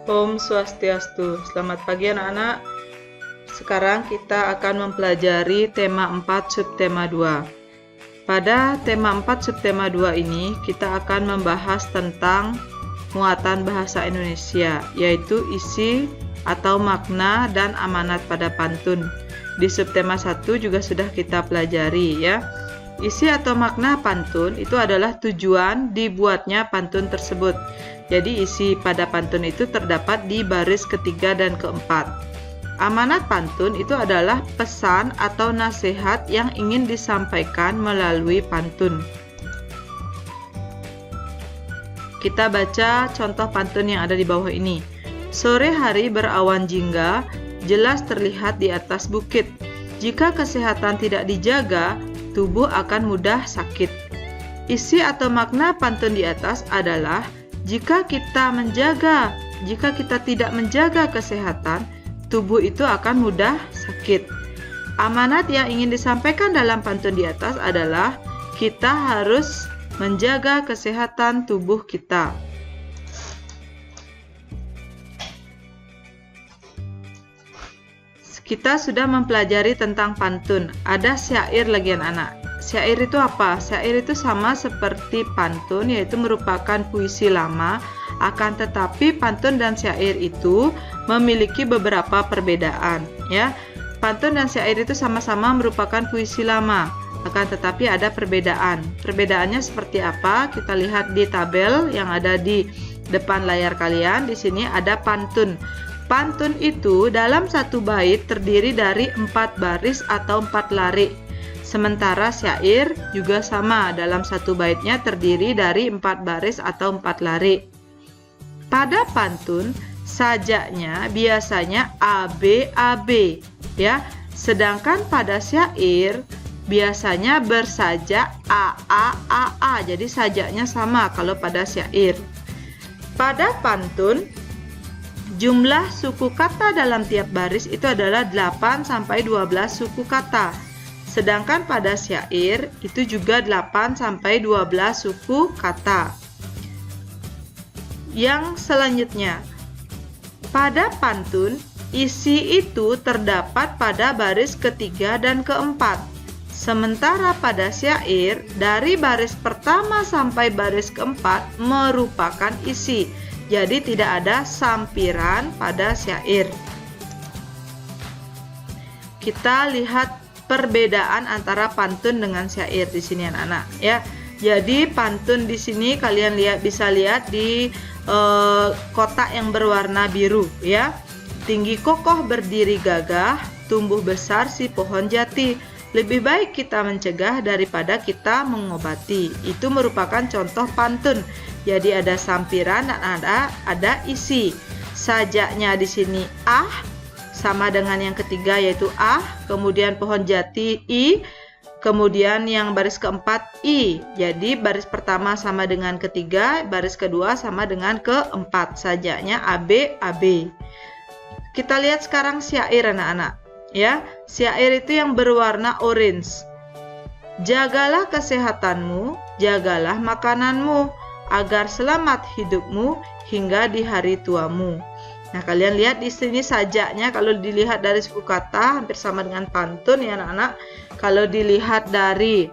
Om Swastiastu. Selamat pagi anak-anak. Sekarang kita akan mempelajari tema 4 subtema 2. Pada tema 4 subtema 2 ini kita akan membahas tentang muatan bahasa Indonesia, yaitu isi atau makna dan amanat pada pantun. Di subtema 1 juga sudah kita pelajari ya. Isi atau makna pantun itu adalah tujuan dibuatnya pantun tersebut. Jadi isi pada pantun itu terdapat di baris ketiga dan keempat. Amanat pantun itu adalah pesan atau nasihat yang ingin disampaikan melalui pantun. Kita baca contoh pantun yang ada di bawah ini. Sore hari berawan jingga, jelas terlihat di atas bukit. Jika kesehatan tidak dijaga, tubuh akan mudah sakit. Isi atau makna pantun di atas adalah jika kita tidak menjaga kesehatan, tubuh itu akan mudah sakit. Amanat yang ingin disampaikan dalam pantun di atas adalah kita harus menjaga kesehatan tubuh kita. Kita sudah mempelajari tentang pantun. Ada syair lagi anak-anak. Syair itu apa? Syair itu sama seperti pantun, yaitu merupakan puisi lama. Akan tetapi pantun dan syair itu memiliki beberapa perbedaan. Ya, pantun dan syair itu sama-sama merupakan puisi lama. Akan tetapi ada perbedaan. Perbedaannya seperti apa? Kita lihat di tabel yang ada di depan layar kalian. Di sini ada pantun. Pantun itu dalam satu bait terdiri dari 4 baris atau 4 lari. Sementara syair juga sama, dalam satu baitnya terdiri dari 4 baris atau 4 lari. Pada pantun, sajaknya biasanya AB-AB, ya. Sedangkan pada syair biasanya bersajak AA-AA, jadi sajaknya sama kalau pada syair. Pada pantun, jumlah suku kata dalam tiap baris itu adalah 8 sampai 12 suku kata. Sedangkan pada syair itu juga 8 sampai 12 suku kata. Yang selanjutnya, pada pantun isi itu terdapat pada baris ketiga dan keempat. Sementara pada syair dari baris pertama sampai baris keempat merupakan isi. Jadi tidak ada sampiran pada syair. Kita lihat perbedaan antara pantun dengan syair di sini anak-anak ya. Jadi pantun di sini kalian bisa lihat di kotak yang berwarna biru ya. Tinggi kokoh berdiri gagah, tumbuh besar si pohon jati. Lebih baik kita mencegah daripada kita mengobati. Itu merupakan contoh pantun. Jadi ada sampiran dan ada isi. Sajaknya di sini sama dengan yang ketiga yaitu kemudian pohon jati I, kemudian yang baris keempat I. Jadi baris pertama sama dengan ketiga, baris kedua sama dengan keempat. Sajaknya AB. Kita lihat sekarang syair anak-anak. Ya, syair itu yang berwarna orange. Jagalah kesehatanmu, jagalah makananmu, agar selamat hidupmu hingga di hari tuamu. Nah, kalian lihat di sini sajaknya kalau dilihat dari suku kata hampir sama dengan pantun ya anak-anak. Kalau dilihat dari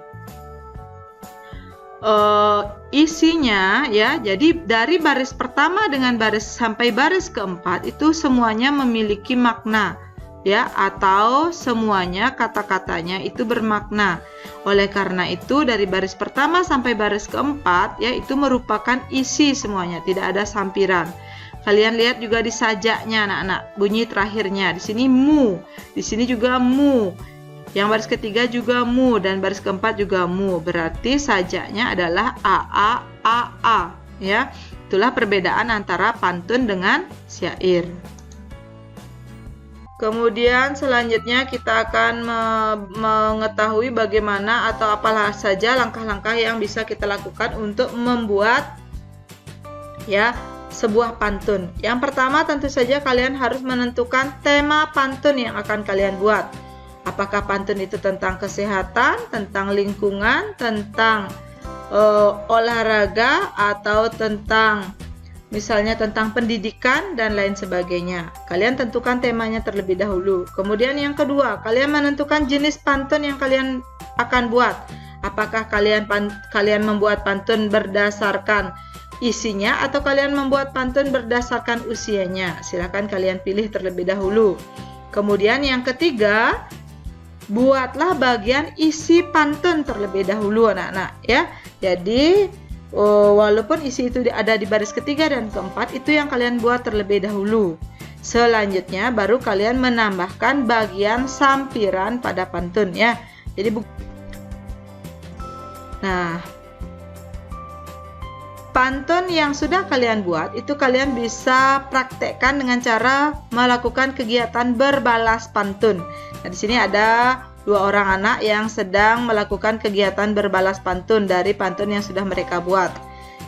isinya ya, jadi dari baris pertama dengan baris sampai baris keempat itu semuanya memiliki makna. Ya, atau semuanya kata-katanya itu bermakna. Oleh karena itu dari baris pertama sampai baris keempat ya itu merupakan isi semuanya, tidak ada sampiran. Kalian lihat juga di sajaknya anak-anak, bunyi terakhirnya di sini mu, di sini juga mu. Yang baris ketiga juga mu dan baris keempat juga mu. Berarti sajaknya adalah AA ya. Itulah perbedaan antara pantun dengan syair. Kemudian selanjutnya kita akan mengetahui bagaimana atau apalah saja langkah-langkah yang bisa kita lakukan untuk membuat ya sebuah pantun. Yang pertama tentu saja kalian harus menentukan tema pantun yang akan kalian buat. Apakah pantun itu tentang kesehatan, tentang lingkungan, tentang olahraga, atau tentang misalnya tentang pendidikan dan lain sebagainya. Kalian tentukan temanya terlebih dahulu. Kemudian yang kedua, kalian menentukan jenis pantun yang kalian akan buat. Apakah kalian membuat pantun berdasarkan isinya atau kalian membuat pantun berdasarkan usianya? Silakan kalian pilih terlebih dahulu. Kemudian yang ketiga, buatlah bagian isi pantun terlebih dahulu anak-anak ya. Jadi walaupun isi itu ada di baris ketiga dan keempat, itu yang kalian buat terlebih dahulu. Selanjutnya baru kalian menambahkan bagian sampiran pada pantun ya. Jadi pantun yang sudah kalian buat itu kalian bisa praktekkan dengan cara melakukan kegiatan berbalas pantun. Nah, di sini ada 2 orang anak yang sedang melakukan kegiatan berbalas pantun dari pantun yang sudah mereka buat,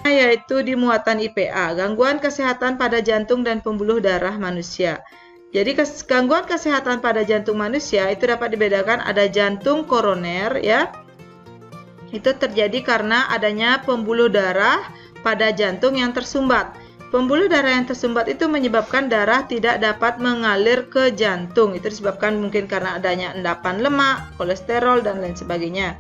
yaitu di muatan IPA, gangguan kesehatan pada jantung dan pembuluh darah manusia. Jadi gangguan kesehatan pada jantung manusia itu dapat dibedakan, ada jantung koroner ya. Itu terjadi karena adanya pembuluh darah pada jantung yang tersumbat. Pembuluh darah yang tersumbat itu menyebabkan darah tidak dapat mengalir ke jantung. Itu disebabkan mungkin karena adanya endapan lemak, kolesterol, dan lain sebagainya.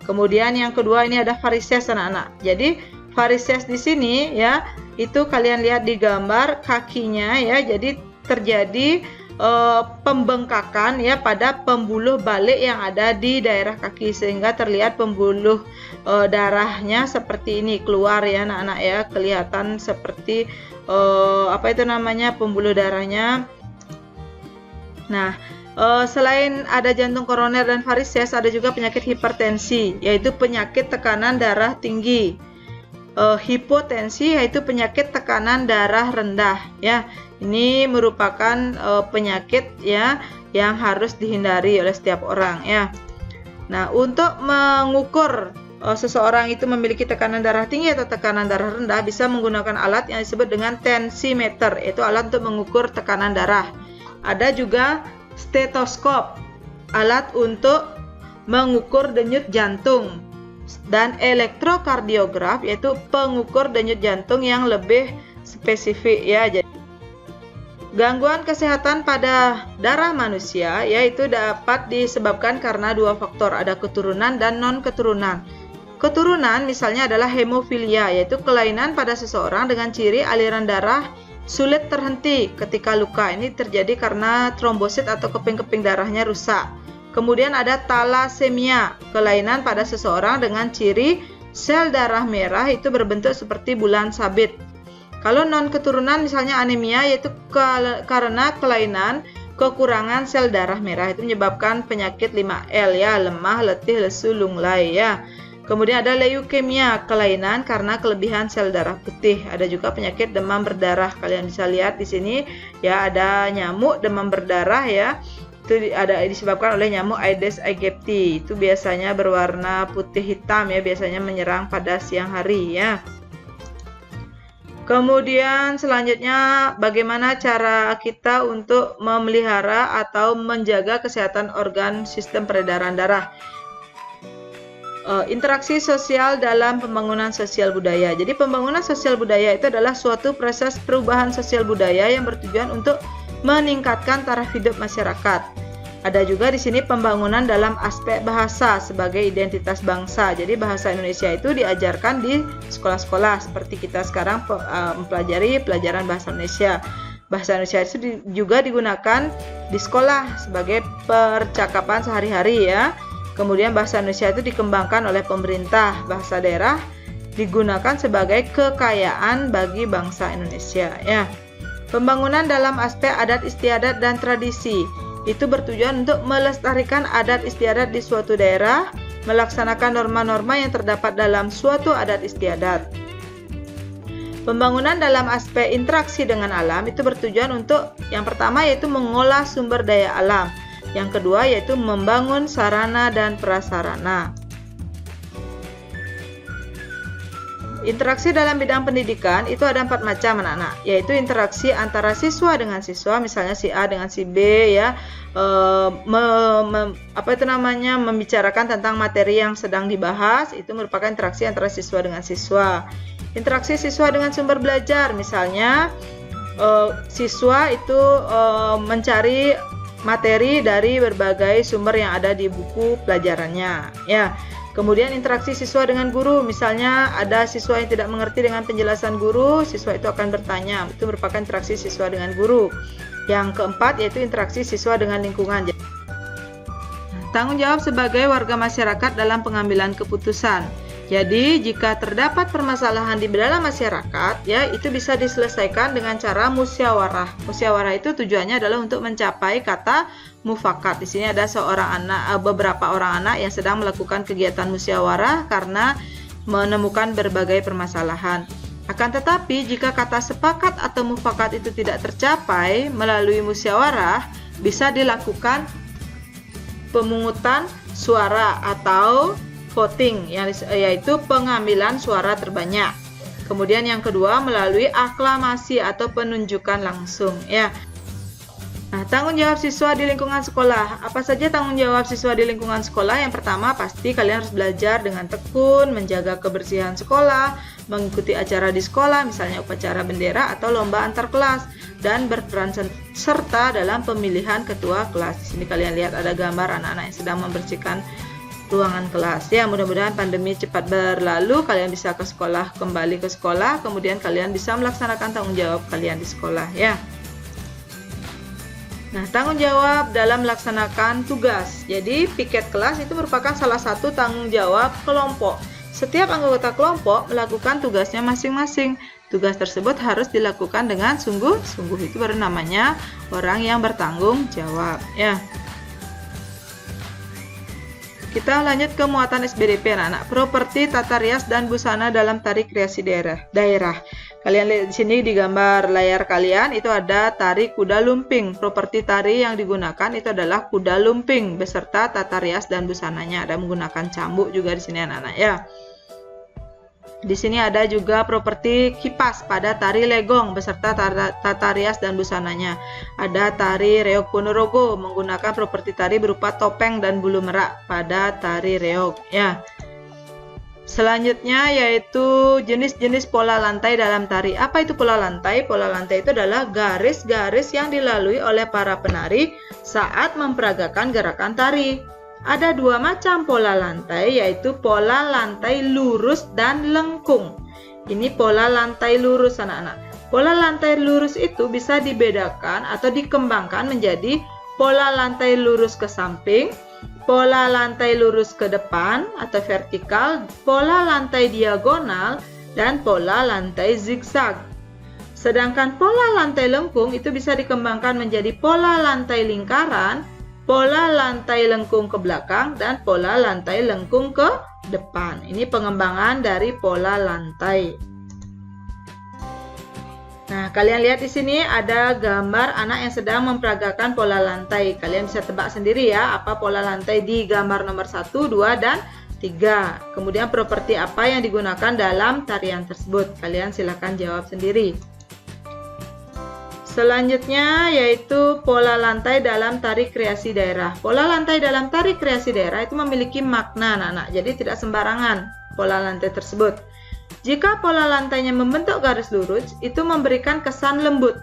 Kemudian yang kedua ini ada varises anak-anak. Jadi varises di sini ya, itu kalian lihat di gambar kakinya ya. Jadi terjadi pembengkakan ya pada pembuluh balik yang ada di daerah kaki, sehingga terlihat pembuluh darahnya seperti ini keluar ya anak-anak ya, kelihatan seperti pembuluh darahnya. Nah, selain ada jantung koroner dan varises, ada juga penyakit hipertensi, yaitu penyakit tekanan darah tinggi. Hipotensi yaitu penyakit tekanan darah rendah ya. Ini merupakan penyakit ya yang harus dihindari oleh setiap orang ya. Nah, untuk mengukur seseorang itu memiliki tekanan darah tinggi atau tekanan darah rendah, bisa menggunakan alat yang disebut dengan tensimeter, yaitu alat untuk mengukur tekanan darah. Ada juga stetoskop, alat untuk mengukur denyut jantung, dan elektrokardiograf, yaitu pengukur denyut jantung yang lebih spesifik ya. Jadi gangguan kesehatan pada darah manusia yaitu dapat disebabkan karena 2 faktor, ada keturunan dan non-keturunan. Keturunan misalnya adalah hemofilia, yaitu kelainan pada seseorang dengan ciri aliran darah sulit terhenti ketika luka. Ini terjadi karena trombosit atau keping-keping darahnya rusak. Kemudian ada talasemia, kelainan pada seseorang dengan ciri sel darah merah itu berbentuk seperti bulan sabit. Kalau non-keturunan misalnya anemia, yaitu karena kelainan kekurangan sel darah merah, itu menyebabkan penyakit 5L ya, lemah, letih, lesu, lunglai ya. Kemudian ada leukemia, kelainan karena kelebihan sel darah putih. Ada juga penyakit demam berdarah. Kalian bisa lihat di sini ya, ada nyamuk demam berdarah ya. Itu disebabkan oleh nyamuk Aedes aegypti. Itu biasanya berwarna putih hitam ya, biasanya menyerang pada siang hari ya. Kemudian selanjutnya, bagaimana cara kita untuk memelihara atau menjaga kesehatan organ sistem peredaran darah. Interaksi sosial dalam pembangunan sosial budaya. Jadi pembangunan sosial budaya itu adalah suatu proses perubahan sosial budaya yang bertujuan untuk meningkatkan taraf hidup masyarakat. Ada juga di sini pembangunan dalam aspek bahasa sebagai identitas bangsa. Jadi bahasa Indonesia itu diajarkan di sekolah-sekolah, seperti kita sekarang mempelajari pelajaran bahasa Indonesia. Bahasa Indonesia itu juga digunakan di sekolah sebagai percakapan sehari-hari ya. Kemudian bahasa Indonesia itu dikembangkan oleh pemerintah. Bahasa daerah digunakan sebagai kekayaan bagi bangsa Indonesia ya. Pembangunan dalam aspek adat istiadat dan tradisi itu bertujuan untuk melestarikan adat istiadat di suatu daerah, melaksanakan norma-norma yang terdapat dalam suatu adat istiadat. Pembangunan dalam aspek interaksi dengan alam itu bertujuan untuk yang pertama yaitu mengolah sumber daya alam, yang kedua yaitu membangun sarana dan prasarana. Interaksi dalam bidang pendidikan itu ada 4 macam anak-anak, yaitu interaksi antara siswa dengan siswa, misalnya si A dengan si B ya, membicarakan tentang materi yang sedang dibahas, itu merupakan interaksi antara siswa dengan siswa. Interaksi siswa dengan sumber belajar, misalnya siswa itu mencari materi dari berbagai sumber yang ada di buku pelajarannya, ya. Kemudian interaksi siswa dengan guru, misalnya ada siswa yang tidak mengerti dengan penjelasan guru, siswa itu akan bertanya, itu merupakan interaksi siswa dengan guru. Yang keempat yaitu interaksi siswa dengan lingkungan. Tanggung jawab sebagai warga masyarakat dalam pengambilan keputusan. Jadi jika terdapat permasalahan di dalam masyarakat, ya itu bisa diselesaikan dengan cara musyawarah. Musyawarah itu tujuannya adalah untuk mencapai kata mufakat. Di sini ada beberapa orang anak yang sedang melakukan kegiatan musyawarah karena menemukan berbagai permasalahan. Akan tetapi jika kata sepakat atau mufakat itu tidak tercapai melalui musyawarah, bisa dilakukan pemungutan suara atau voting, yaitu pengambilan suara terbanyak. Kemudian yang kedua melalui aklamasi atau penunjukan langsung, ya. Nah, tanggung jawab siswa di lingkungan sekolah. Apa saja tanggung jawab siswa di lingkungan sekolah? Yang pertama, pasti kalian harus belajar dengan tekun, menjaga kebersihan sekolah, mengikuti acara di sekolah, misalnya upacara bendera atau lomba antar kelas, dan berperan serta dalam pemilihan ketua kelas. Di sini kalian lihat ada gambar anak-anak yang sedang membersihkan ruangan kelas. Ya, mudah-mudahan pandemi cepat berlalu, kalian bisa kembali ke sekolah, kemudian kalian bisa melaksanakan tanggung jawab kalian di sekolah, ya. Nah, tanggung jawab dalam melaksanakan tugas. Jadi, piket kelas itu merupakan salah satu tanggung jawab kelompok. Setiap anggota kelompok melakukan tugasnya masing-masing. Tugas tersebut harus dilakukan dengan sungguh-sungguh. Itu baru namanya orang yang bertanggung jawab, ya. Kita lanjut ke muatan SBDP anak-anak. Properti, tata rias, dan busana dalam tari kreasi daerah. Kalian lihat di sini di gambar layar kalian itu ada tari kuda lumping. Properti tari yang digunakan itu adalah kuda lumping beserta tata rias dan busananya. Ada menggunakan cambuk juga di sini anak-anak, ya. Di sini ada juga properti kipas pada tari legong beserta tata rias dan busananya. Ada tari reog Ponorogo menggunakan properti tari berupa topeng dan bulu merak pada tari reog, ya. Selanjutnya yaitu jenis-jenis pola lantai dalam tari. Apa itu pola lantai? Pola lantai itu adalah garis-garis yang dilalui oleh para penari saat memperagakan gerakan tari. Ada dua macam pola lantai, yaitu pola lantai lurus dan lengkung. Ini pola lantai lurus anak-anak. Pola lantai lurus itu bisa dibedakan atau dikembangkan menjadi pola lantai lurus ke samping, pola lantai lurus ke depan atau vertikal, pola lantai diagonal, dan pola lantai zigzag. Sedangkan pola lantai lengkung itu bisa dikembangkan menjadi pola lantai lingkaran, pola lantai lengkung ke belakang, dan pola lantai lengkung ke depan. Ini pengembangan dari pola lantai. Nah, kalian lihat di sini ada gambar anak yang sedang memperagakan pola lantai. Kalian bisa tebak sendiri ya, apa pola lantai di gambar nomor 1, 2, dan 3. Kemudian properti apa yang digunakan dalam tarian tersebut. Kalian silakan jawab sendiri. Selanjutnya yaitu pola lantai dalam tari kreasi daerah. Pola lantai dalam tari kreasi daerah itu memiliki makna anak-anak, jadi tidak sembarangan pola lantai tersebut. Jika pola lantainya membentuk garis lurus, itu memberikan kesan lembut.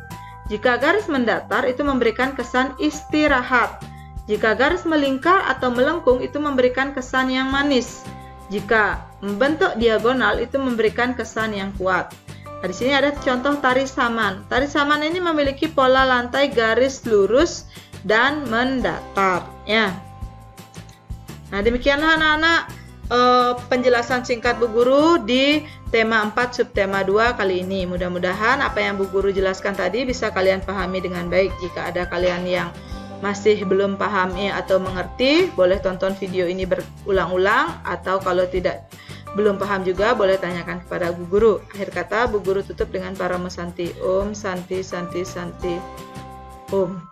Jika garis mendatar, itu memberikan kesan istirahat. Jika garis melingkar atau melengkung, itu memberikan kesan yang manis. Jika membentuk diagonal, itu memberikan kesan yang kuat. Nah, di sini ada contoh tari saman. Tari saman ini memiliki pola lantai garis lurus dan mendatar, ya. Nah, demikianlah anak-anak penjelasan singkat Bu Guru di tema 4 subtema 2 kali ini. Mudah-mudahan apa yang Bu Guru jelaskan tadi bisa kalian pahami dengan baik. Jika ada kalian yang masih belum pahami atau mengerti, boleh tonton video ini berulang-ulang, atau kalau belum paham juga boleh tanyakan kepada Bu Guru. Akhir kata Bu Guru tutup dengan para mesanti. Om Santi Santi Santi Om.